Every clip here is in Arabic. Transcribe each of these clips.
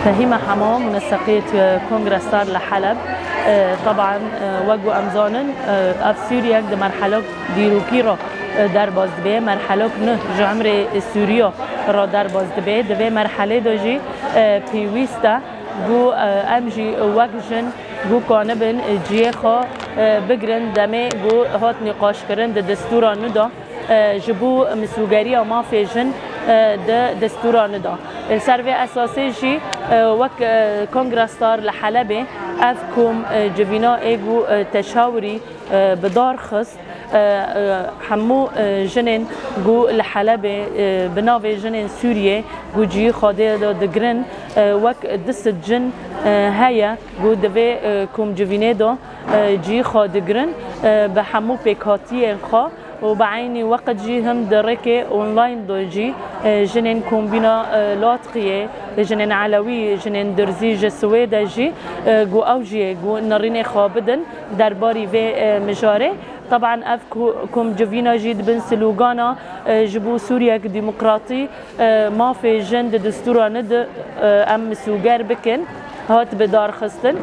فهيمة حمام منسقية كونغرسار لحلب. طبعا وجو امزانن اف سوريا ده مرحله ديرو كيرو در باز به مرحله نه جمهور سوریا را در باز به ده مرحله دوجی پیوستا گو امجی وجن گو کانبن جیخا بگرن دمه گو هات نقاش کردن ده دستوران دا جبو مسوگری ما فيجن ده دستوران دا السرفي اساسي جي وك كونغرسار لحلبه افكم جفينا ايجو تشاوري بدار خص حمو جنين جو لحلبه بناوي جنين سوريا جو جي خاده دغرن وك دست جن هيا جو دفي كوم جفينيدو جي خادغرن بحمو بيكاتي خا وبعيني وقت جي هم دركه اونلاين دو جي جنين كومبينا لاطقيه جنين علوي جنين درزي جسويدا جي جو اوجي جو نريني خابدن درباري في مجاري طبعا افكم جفينا جيد بن سلوغانا جبو سوريا ديمقراطي ما في جند دستورا ند ام سوغر بكن هات بدار خستن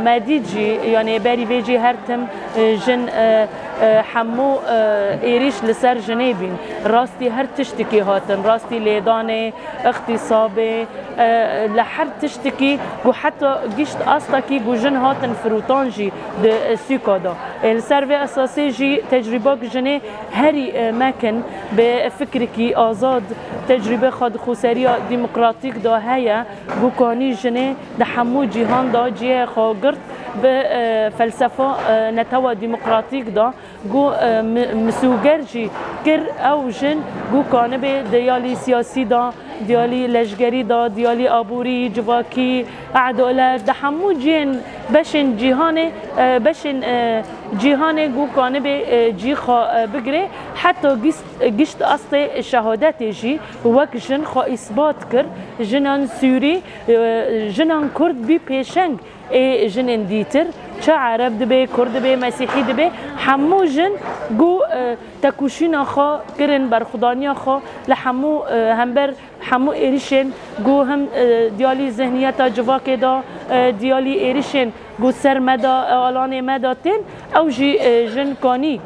ما ديجي يعني باري فيجي هرتم جن حمو ايريش لسر جنيبين راستي هر تشتكي هاتن راستي ليداني اغتصابي لحر تشتكي وحتى جيشت اصلكي جن هاتن فروتانجي د سيكادا السيرفي اساسي جي تجربه جني هري ماكن بفكركي ازاد تجربه خد خساريه ديمقراطيك دا هيا بوكاني جني د حمو جيهان دا جي خاغرت بفلسفه نتوى ديمقراطيك دا جو مسوگرجي كر او جن جو كانبه ديالي سياسي دا ديالي لشگري دا ديالي ابوري جواكي عدالة دا حمو جين بشن جيهاني بشن جيهاني جو كانبه جي خا بگري حتى جشت اصل الشهادات جي وك جن خا اثبات كر جنان سوري جنان كرد بي بيشنگ اي جنن ديتر چه عرب دبي كرد دبي مسيحي دبي حمو جن جو تكوشينا خا كرن برخدانيا خا لحمو همبر حمو إيريشن جو هم ديالي ذهنيات جواك دا ديالي إيريشن جو سر مدى آلان مداتين أو جي جن كاني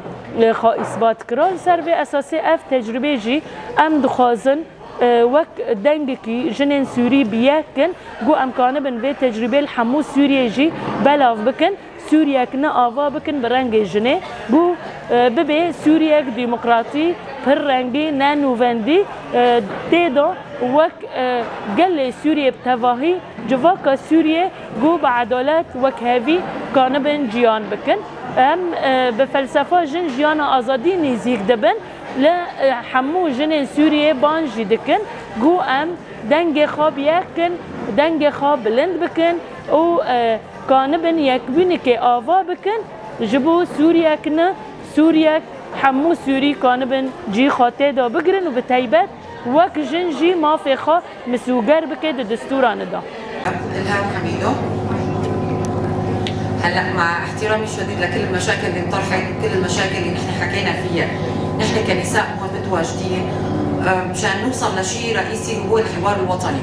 خا إثبات كرال سر في أساسي اف تجربة جي ام دخازن وك دنگكي جنين سوري بياكن جو امكانه بن في تجربه الحمو سوريا جي بلاف بكن سوريا كنا آوا بكن برنگ جنه جو ببي سوريا ديمقراطي پر رنگي نانوفندي تيدا وك قل سوريا بتواهي جواكا سوريا جو بعدالات وك هافي كان بن جيان بكن ام بفلسفه جن جيان ازادي نزيك دبن لا حمو جنين سوريا بانجي دكن جو ام دنگ خواب يكن دنگ خواب بلند بكن او كانبن يكبينك آوا بكن جبو سوريا كنا سوريا حمو سوري كانبن جي خاطي دا بگرن و بتايبت وك جن جي ما في خا مسوگر بكي دا دستوران دا الهام حميدو. هلا مع احترامي الشديد لكل المشاكل اللي انطرحت وكل المشاكل اللي نحن حكينا فيها، نحن كنساء هون متواجدين مشان نوصل لشيء رئيسي هو الحوار الوطني.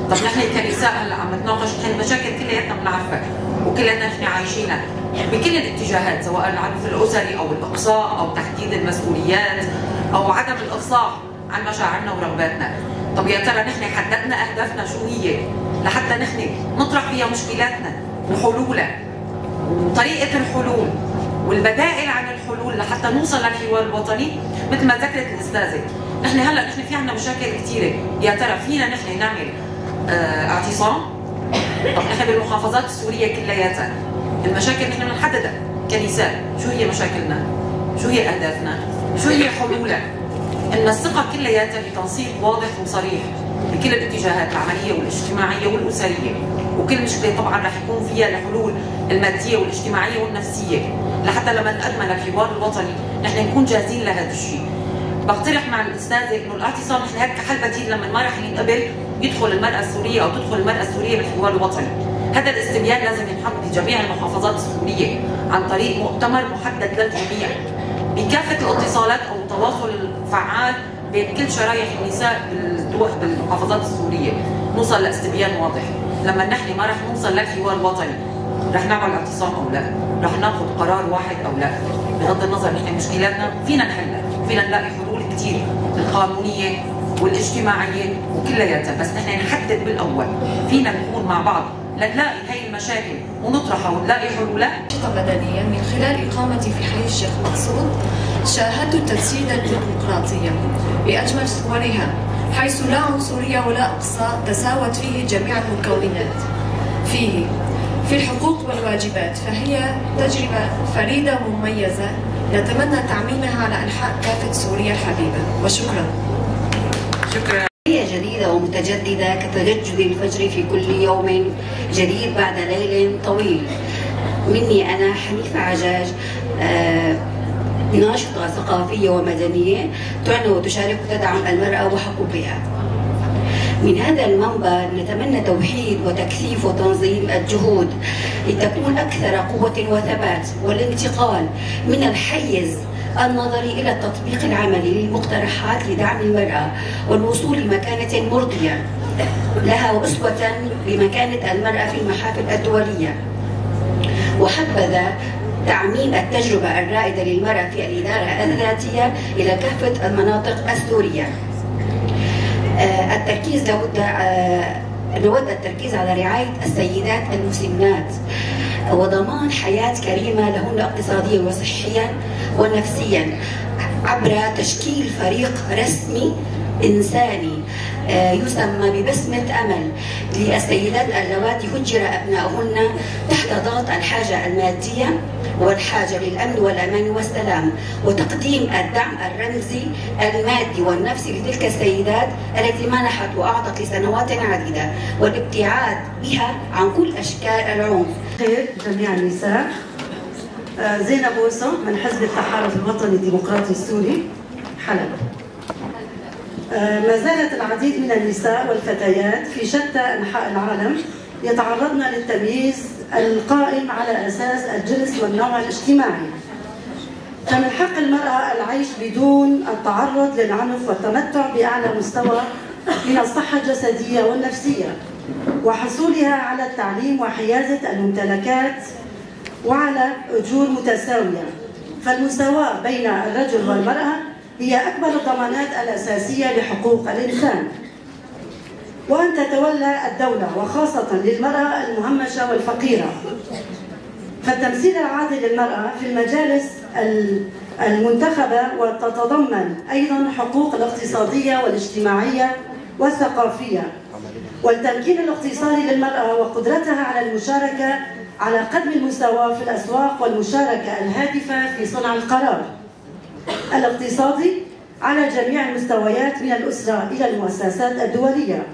طب نحن كنساء هلا عم نتناقش نحن المشاكل كلياتنا بنعرفها وكلنا نحن عايشينها بكل الاتجاهات، سواء العنف الاسري او الاقصاء او تحديد المسؤوليات او عدم الافصاح عن مشاعرنا ورغباتنا. طب يا ترى نحن حددنا اهدافنا شو هي لحتى نحن نطرح فيها مشكلاتنا وحلولها وطريقه الحلول والبدائل عن الحلول لحتى نوصل للحوار الوطني. مثل ما ذكرت الاستاذه نحن هلا في عندنا مشاكل كثيره، يا ترى فينا نحن نعمل اعتصام؟ طب نحن بالمحافظات السوريه كلياتها المشاكل نحن بنحددها كنساء، شو هي مشاكلنا؟ شو هي اهدافنا؟ شو هي حلولها؟ ان الثقه كلياتها بتنسيق واضح وصريح بكل الاتجاهات العمليه والاجتماعيه والاسريه، وكل مشكله طبعا رح يكون فيها الحلول الماديه والاجتماعيه والنفسيه، لحتى لما نقدم الحوار الوطني نحن نكون جاهزين لهذا الشيء. بقترح مع الاستاذه انه الاعتصام نحن هيك كحل بديل لما ما رح ينقبل يدخل المراه السوريه او تدخل المراه السوريه بالحوار الوطني. هذا الاستبيان لازم ينحط بجميع المحافظات السوريه عن طريق مؤتمر محدد للجميع بكافه الاتصالات او التواصل الفعال بين كل شرايح النساء بالمحافظات السوريه. نوصل لاستبيان واضح. لما نحن ما رح نوصل للحوار الوطني، رح نعمل اعتصام او لا، رح ناخذ قرار واحد او لا، بغض النظر نحن مشكلاتنا فينا نحلها، فينا نلاقي حلول كثير القانونيه والاجتماعيه وكلياتها، بس نحن نحدد بالاول فينا نكون مع بعض لنلاقي هي المشاكل ونطرحها ونلاقي حلولها. مدنيا من خلال اقامتي في حي الشيخ مقصود شاهدت تجسيد الديمقراطيه باجمل صورها، حيث لا عنصريه ولا اقصاء، تساوت فيه جميع المكونات في الحقوق والواجبات، فهي تجربه فريده ومميزه نتمنى تعميمها على انحاء كافه سوريا الحبيبه. وشكرا. شكرا. هي جديدة ومتجددة كتجدد الفجر في كل يوم جديد بعد ليل طويل. مني أنا حنيفة عجاج، ناشطة ثقافية ومدنية تعنى وتشارك وتدعم المرأة وحقوقها. من هذا المنبر نتمنى توحيد وتكثيف وتنظيم الجهود لتكون أكثر قوة وثبات، والانتقال من الحيز النظري إلى التطبيق العملي للمقترحات لدعم المرأة والوصول لمكانة مرضية لها وأسوة بمكانة المرأة في المحافل الدولية، وحبذا تعميم التجربة الرائدة للمرأة في الإدارة الذاتية إلى كافة المناطق السورية. نود التركيز على رعاية السيدات المسنات وضمان حياة كريمة لهن اقتصاديا وصحيا ونفسيا عبر تشكيل فريق رسمي إنساني يسمى ببسمة أمل للسيدات اللواتي هجر أبناؤهن تحت ضغط الحاجة المادية والحاجة للأمن والأمان والسلام، وتقديم الدعم الرمزي المادي والنفسي لتلك السيدات التي منحت وأعطت لسنوات عديدة، والابتعاد بها عن كل أشكال العنف. خير جميع النساء. زينب بوسة من حزب التحالف الوطني الديمقراطي السوري حلب. ما زالت العديد من النساء والفتيات في شتى أنحاء العالم يتعرضن للتمييز القائم على أساس الجنس والنوع الاجتماعي. فمن حق المرأة العيش بدون التعرض للعنف والتمتع بأعلى مستوى من الصحة الجسدية والنفسية، وحصولها على التعليم وحيازة الممتلكات وعلى أجور متساوية. فالمساواة بين الرجل والمرأة هي أكبر الضمانات الأساسية لحقوق الإنسان، وأن تتولى الدولة وخاصة للمرأة المهمشة والفقيرة. فالتمثيل العادل للمرأة في المجالس المنتخبة وتتضمن أيضا حقوق الاقتصادية والاجتماعية والثقافية، والتمكين الاقتصادي للمرأة وقدرتها على المشاركة على قدم المساواة في الأسواق والمشاركة الهادفة في صنع القرار الاقتصادي على جميع المستويات من الأسرة إلى المؤسسات الدولية،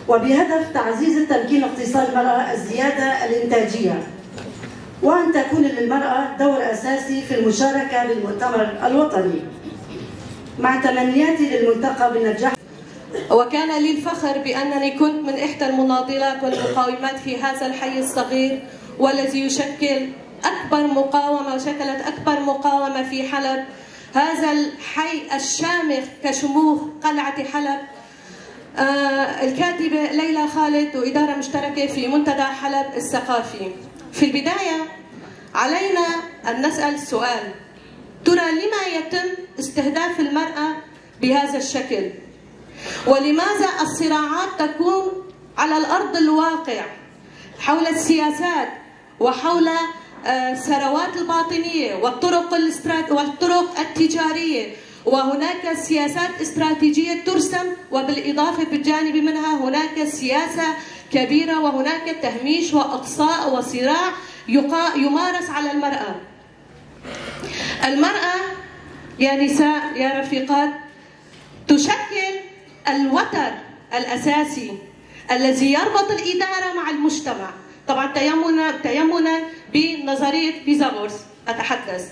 وبهدف تعزيز التمكين الاقتصادي للمرأة الزيادة الإنتاجية، وأن تكون للمرأة دور أساسي في المشاركة بالمؤتمر الوطني. مع تمنياتي للملتقى بالنجاح. وكان لي الفخر بأنني كنت من إحدى المناضلات والمقاومات في هذا الحي الصغير، والذي يشكل أكبر مقاومة وشكلت أكبر مقاومة في حلب، هذا الحي الشامخ كشموخ قلعة حلب. الكاتبة ليلى خالد وإدارة مشتركة في منتدى حلب الثقافي. في البداية علينا أن نسأل سؤال: ترى لما يتم استهداف المرأة بهذا الشكل؟ ولماذا الصراعات تكون على الأرض الواقع حول السياسات وحول الثروات الباطنية والطرق التجارية، وهناك سياسات استراتيجية ترسم، وبالإضافة بالجانب منها هناك سياسة كبيرة وهناك تهميش وإقصاء وصراع يمارس على المرأة. المرأة يا نساء يا رفيقات تشكل الوتر الأساسي الذي يربط الإدارة مع المجتمع. طبعا تيمنا بنظرية فيثاغورس أتحدث،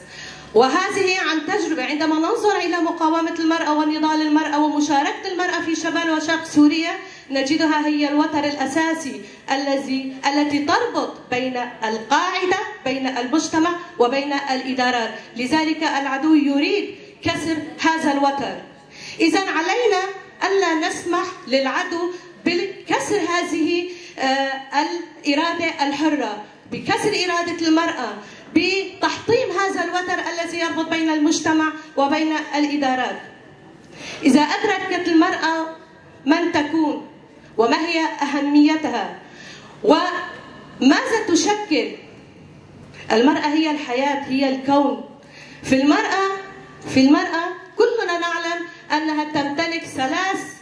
وهذه عن تجربة. عندما ننظر إلى مقاومة المرأة ونضال المرأة ومشاركة المرأة في شمال وشرق سوريا نجدها هي الوتر الأساسي التي تربط بين القاعدة بين المجتمع وبين الإدارات. لذلك العدو يريد كسر هذا الوتر. إذن علينا ألا نسمح للعدو بكسر هذه الإرادة الحرة، بكسر إرادة المرأة، بتحطيم هذا الوتر الذي يربط بين المجتمع وبين الإدارات. إذا أدركت المرأة من تكون وما هي أهميتها وماذا تشكل، المرأة هي الحياة، هي الكون. في المرأة كلنا نعلم أنها تمتلك ثلاث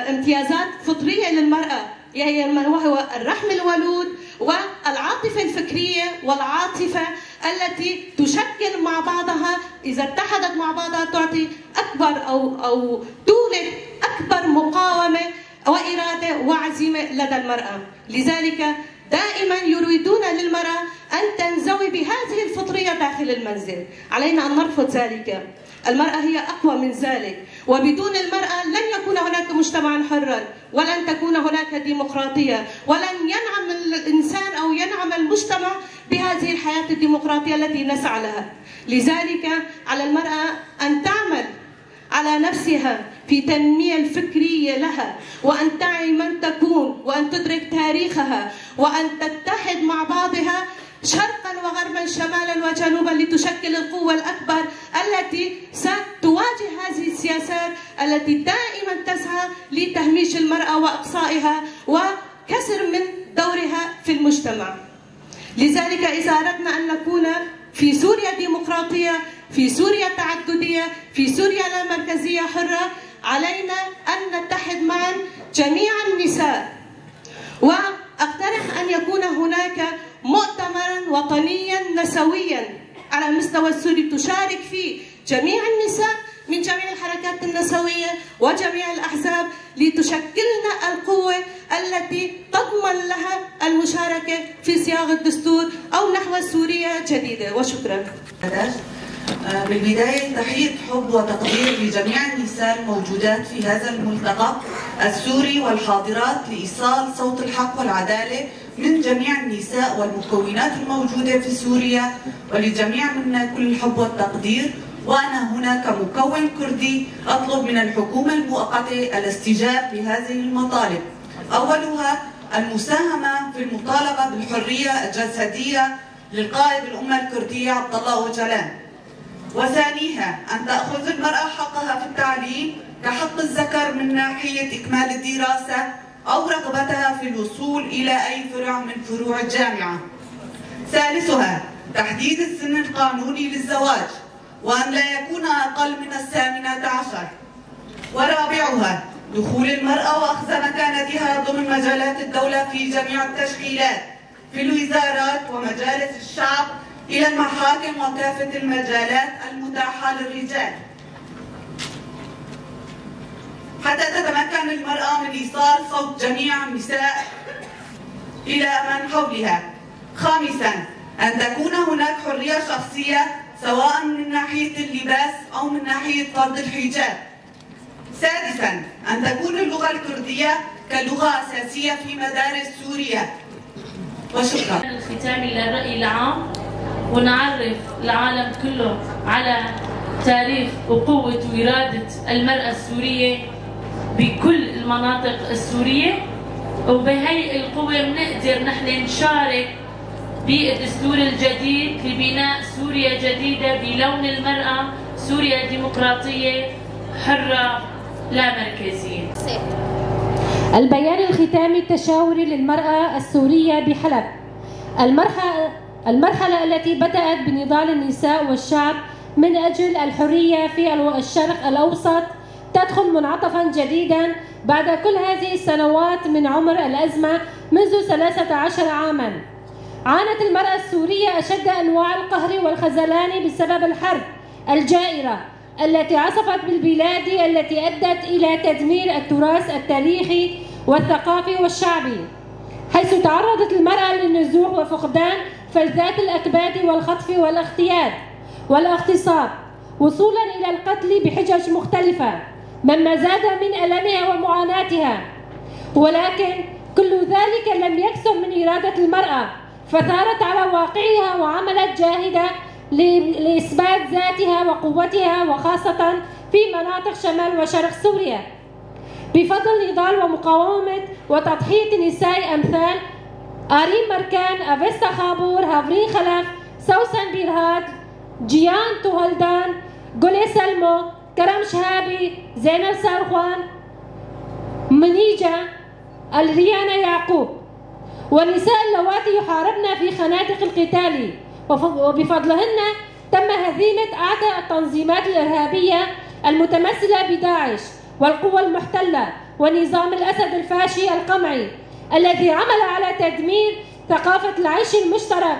امتيازات فطرية للمرأة، وهو الرحم الولود والعاطفة الفكرية والعاطفة التي تشكل مع بعضها، إذا اتحدت مع بعضها تعطي أكبر أو تولد أكبر مقاومة وإرادة وعزيمة لدى المرأة. لذلك دائما يريدون للمرأة أن تنزوي بهذه الفطرية داخل المنزل. علينا أن نرفض ذلك. المرأة هي أقوى من ذلك، وبدون المرأة لن يكون هناك مجتمعا حرا، ولن تكون هناك ديمقراطية، ولن ينعم الإنسان أو ينعم المجتمع بهذه الحياة الديمقراطية التي نسعى لها. لذلك على المرأة أن تعمل على نفسها في التنمية الفكرية لها، وأن تعي من تكون، وأن تدرك تاريخها، وأن تتحد مع بعضها شرقا وغربا شمالا وجنوبا لتشكل القوة الأكبر التي ستواجه هذه السياسات التي دائما تسعى لتهميش المرأة وإقصائها وكسر من دورها في المجتمع. لذلك إذا أردنا أن نكون في سوريا ديمقراطية، في سوريا تعددية، في سوريا لا مركزية حرة، علينا أن نتحد معا جميع النساء. وأقترح أن يكون هناك مؤتمرا وطنيا نسويا على مستوى السوري تشارك فيه جميع النساء من جميع الحركات النسوية وجميع الأحزاب، لتشكلنا القوة التي تضمن لها المشاركة في صياغة دستور أو نحو سوريا جديدة. وشكرا. بالبداية تحية حب وتقدير لجميع النساء الموجودات في هذا الملتقى السوري والحاضرات لإيصال صوت الحق والعدالة من جميع النساء والمكونات الموجودة في سوريا، ولجميع منا كل الحب والتقدير. وأنا هنا كمكون كردي أطلب من الحكومة المؤقتة الاستجابة لهذه المطالب. أولها المساهمة في المطالبة بالحرية الجسدية للقائد الأمة الكردية عبد الله أوجلان. وثانيها أن تأخذ المرأة حقها في التعليم كحق الذكر من ناحية إكمال الدراسة أو رغبتها في الوصول إلى أي فرع من فروع الجامعة. ثالثها تحديد السن القانوني للزواج وأن لا يكون أقل من 18. ورابعها دخول المرأة وأخذ مكانتها ضمن مجالات الدولة في جميع التشكيلات في الوزارات ومجالس الشعب إلى المحاكم وكافة المجالات المتاحة للرجال، حتى تتمكن المرأة من إيصال صوت جميع النساء إلى من حولها. خامساً أن تكون هناك حرية شخصية سواء من ناحية اللباس أو من ناحية فرض الحجاب. سادساً أن تكون اللغة الكردية كلغة أساسية في مدارس سوريا. وشكرا. الختامي للرأي العام، ونعرف العالم كله على تاريخ وقوة وإرادة المرأة السورية بكل المناطق السورية، وبهي القوة بنقدر نحن نشارك بالدستور الجديد لبناء سوريا جديدة بلون المرأة، سوريا ديمقراطية حرة لا مركزية. البيان الختامي التشاوري للمرأة السورية بحلب. المرحلة التي بدأت بنضال النساء والشعب من أجل الحرية في الشرق الأوسط تدخل منعطفا جديدا بعد كل هذه السنوات من عمر الأزمة منذ 13 عاما. عانت المرأة السورية أشد أنواع القهر والخذلان بسبب الحرب الجائرة التي عصفت بالبلاد، التي أدت إلى تدمير التراث التاريخي والثقافي والشعبي، حيث تعرضت المرأة للنزوع وفقدان فلذات الأكباد والخطف والاغتيال والاغتصاب، وصولا إلى القتل بحجج مختلفة، مما زاد من ألمها ومعاناتها. ولكن كل ذلك لم يكسر من إرادة المرأة، فثارت على واقعها وعملت جاهدة لإثبات ذاتها وقوتها، وخاصة في مناطق شمال وشرق سوريا بفضل نضال ومقاومة وتضحية نساء أمثال آرين مركان، أفيستا خابور، هافرين خلف، سوسن بيرهاد، جيان توهلدان، جولي سلمو، كرم شهابي، زينب سارخوان، منيجة، الريانة يعقوب، والنساء اللواتي يحاربن في خنادق القتال، وبفضلهن تم هزيمة أعداء التنظيمات الإرهابية المتمثلة بداعش والقوى المحتلة ونظام الأسد الفاشي القمعي الذي عمل على تدمير ثقافة العيش المشترك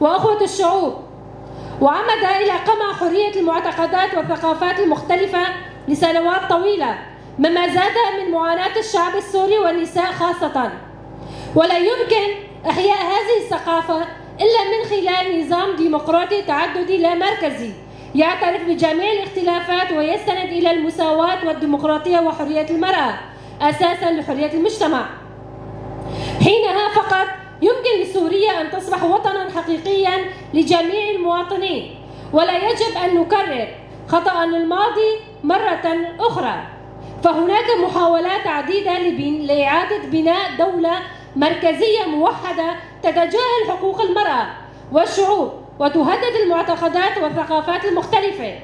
وأخوة الشعوب، وعمد إلى قمع حرية المعتقدات والثقافات المختلفة لسنوات طويلة، مما زاد من معاناة الشعب السوري والنساء خاصة. ولا يمكن إحياء هذه الثقافة إلا من خلال نظام ديمقراطي تعددي لا مركزي يعترف بجميع الاختلافات ويستند إلى المساواة والديمقراطية وحرية المرأة أساساً لحرية المجتمع. حينها فقط يمكن لسوريا أن تصبح وطناً حقيقياً لجميع المواطنين، ولا يجب أن نكرر خطأ الماضي مرة أخرى. فهناك محاولات عديدة لإعادة بناء دولة مركزية موحدة تتجاهل حقوق المرأة والشعوب وتهدد المعتقدات والثقافات المختلفة.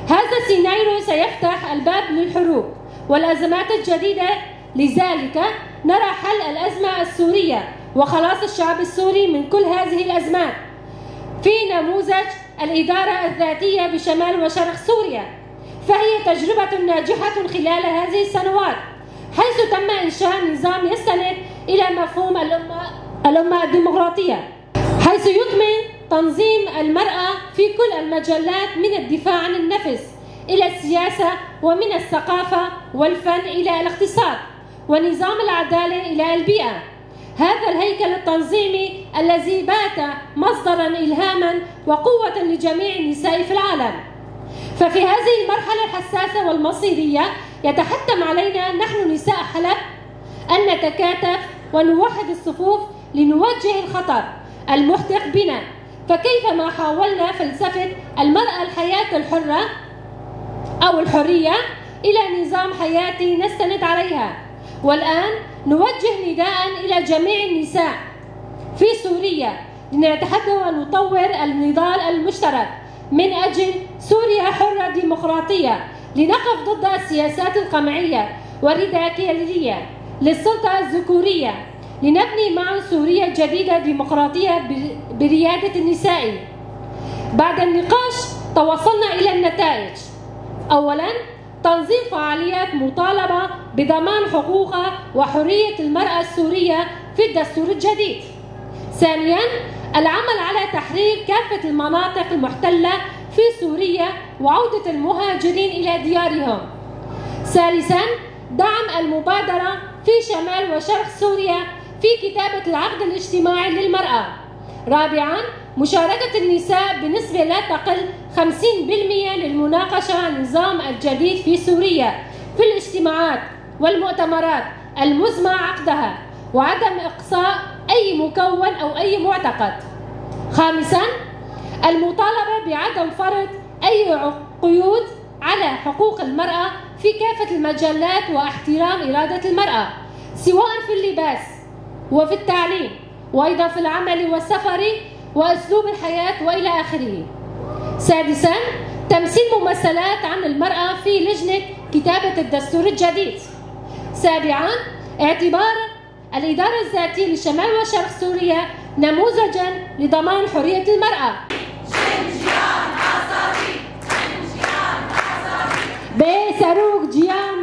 هذا السيناريو سيفتح الباب للحروب والأزمات الجديدة، لذلك نرى حل الأزمة السورية وخلاص الشعب السوري من كل هذه الأزمات في نموذج الإدارة الذاتية بشمال وشرق سوريا، فهي تجربة ناجحة خلال هذه السنوات، حيث تم إنشاء نظام يستند إلى مفهوم الأمة الديمقراطية، حيث يضمن تنظيم المرأة في كل المجالات من الدفاع عن النفس إلى السياسة، ومن الثقافة والفن إلى الاقتصاد، ونظام العدالة إلى البيئة. هذا الهيكل التنظيمي الذي بات مصدراً إلهاماً وقوة لجميع النساء في العالم. ففي هذه المرحلة الحساسة والمصيرية يتحتم علينا نحن نساء حلب أن نتكاتف ونوحد الصفوف لنواجه الخطر المحدق بنا. فكيفما حاولنا فلسفة المرأة الحياة الحرة أو الحرية إلى نظام حياتي نستند عليها، والآن نوجه نداء إلى جميع النساء في سوريا لنتحدى ونطور النضال المشترك من أجل سوريا حرة ديمقراطية، لنقف ضد السياسات القمعية والراديكالية للسلطة الذكورية، لنبني معا سوريا جديدة ديمقراطية بريادة النساء. بعد النقاش توصلنا إلى النتائج. أولاً، تنظيم فعاليات مطالبة بضمان حقوقها وحرية المرأة السورية في الدستور الجديد. ثانياً، العمل على تحرير كافة المناطق المحتلة في سوريا وعودة المهاجرين إلى ديارهم. ثالثاً، دعم المبادرة في شمال وشرق سوريا في كتابة العقد الاجتماعي للمرأة. رابعاً، مشاركة النساء بنسبة لا تقل 50% للمناقشة عن النظام الجديد في سوريا في الاجتماعات والمؤتمرات المزمع عقدها، وعدم إقصاء أي مكون أو أي معتقد. خامساً، المطالبة بعدم فرض أي قيود على حقوق المرأة في كافة المجالات واحترام إرادة المرأة، سواء في اللباس وفي التعليم وأيضا في العمل والسفر وأسلوب الحياة وإلى آخره. سادساً، تمثيل ممثلات عن المرأة في لجنة كتابة الدستور الجديد. سابعاً، اعتبار الإدارة الذاتية لشمال وشرق سوريا نموذجاً لضمان حرية المرأة. بسروق جيان